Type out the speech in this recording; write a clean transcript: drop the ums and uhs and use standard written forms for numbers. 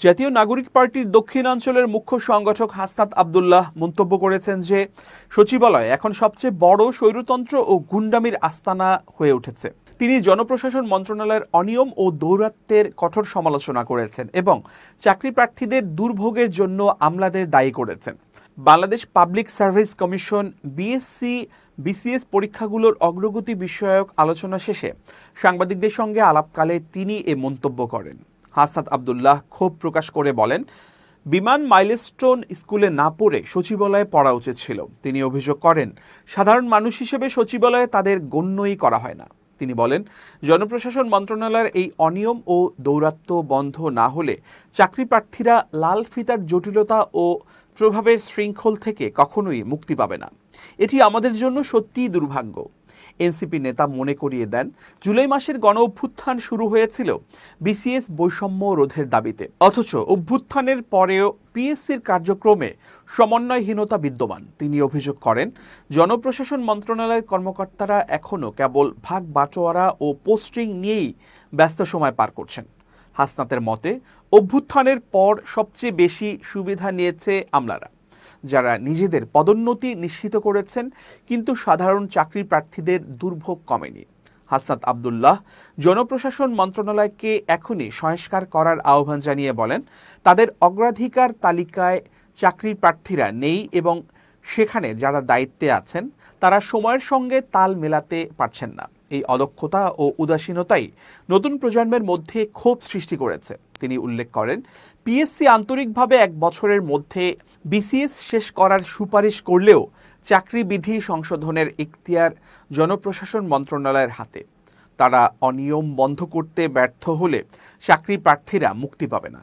জাতীয় নাগরিক পার্টির দক্ষিণাঞ্চলের মুখ্য সংগঠক হাসনাত আব্দুল্লাহ মন্তব্য করেছেন যে সচিবালয় এখন সবচেয়ে বড় স্বৈরতন্ত্র ও গুন্ডামির আস্তানা হয়ে উঠেছে। তিনি জনপ্রশাসন মন্ত্রণালয়ের অনিয়ম ও দৌরাত্ম্যের কঠোর সমালোচনা করেছেন এবং চাকরি প্রার্থীদের দুর্ভোগের জন্য আমলাদের দায়ী করেছেন। Bangladesh public service commission BSC BCS পরীক্ষাগুলোর অগ্রগতি বিষয়ক আলোচনা শেষে সাংবাদিকদের সঙ্গে আলাপকালে তিনি এ মন্তব্য করেন। হাসনাত আব্দুল্লাহ ক্ষোভ প্রকাশ করে বলেন, বিমান মাইলস্টোন স্কুলে না পড়ে সচিবালয়ে পড়া উচিত ছিল। তিনি অভিযোগ করেন, সাধারণ মানুষ হিসেবে সচিবালয়ে তাদের গণ্যই করা হয় না। তিনি বলেন, জনপ্রশাসন মন্ত্রণালয়ের এই অনিয়ম ও দৌরাত্ম্য বন্ধ না হলে চাকরি প্রার্থীরা লাল ফিতার জটিলতা ও প্রভাবের শৃঙ্খল থেকে কখনোই মুক্তি পাবে না। এটি আমাদের জন্য সত্যিই দুর্ভাগ্য। এনসিপি নেতা মনে করিয়ে দেন, জুলাই মাসের গণ অভ্যুত্থান শুরু হয়েছিল বিসিএস বৈষম্য রোধের দাবিতে, অথচ অভ্যুত্থানের পরেও পিএসসির কার্যক্রমে সমন্বয়হীনতা বিদ্যমান। তিনি অভিযোগ করেন, জনপ্রশাসন মন্ত্রণালয়ের কর্মকর্তারা এখনও কেবল ভাগ বাটোয়ারা ও পোস্টিং নিয়েই ব্যস্ত সময় পার করছেন। হাসনাতের মতে, অভ্যুত্থানের পর সবচেয়ে বেশি সুবিধা নিয়েছে আমলারা, যারা নিজেদের পদোন্নতি নিশ্চিত করেছেন, কিন্তু সাধারণ চাকরি প্রার্থীদের দুর্ভোগ কমেনি। হাসনাত আব্দুল্লাহ জনপ্রশাসন মন্ত্রণালয়কে এখনই সংস্কার করার আহ্বান জানিয়ে বলেন, তাদের অগ্রাধিকার তালিকায় চাকরি প্রার্থীরা নেই এবং সেখানে যারা দায়িত্বে আছেন তারা সময়ের সঙ্গে তাল মেলাতে পারছেন না। এই অলক্ষতা ও উদাসীনতাই নতুন প্রজন্মের মধ্যে ক্ষোভ সৃষ্টি করেছে। তিনি উল্লেখ করেন, পিএসসি আন্তরিকভাবে 1 বছরের মধ্যে বিসিএস শেষ করার সুপারিশ করলেও চাকরি বিধি সংশোধনের এখতিয়ার জনপ্রশাসন মন্ত্রণালয়ের হাতে। তারা অনিয়ম বন্ধ করতে ব্যর্থ হলে চাকরি প্রার্থীরা মুক্তি পাবে না।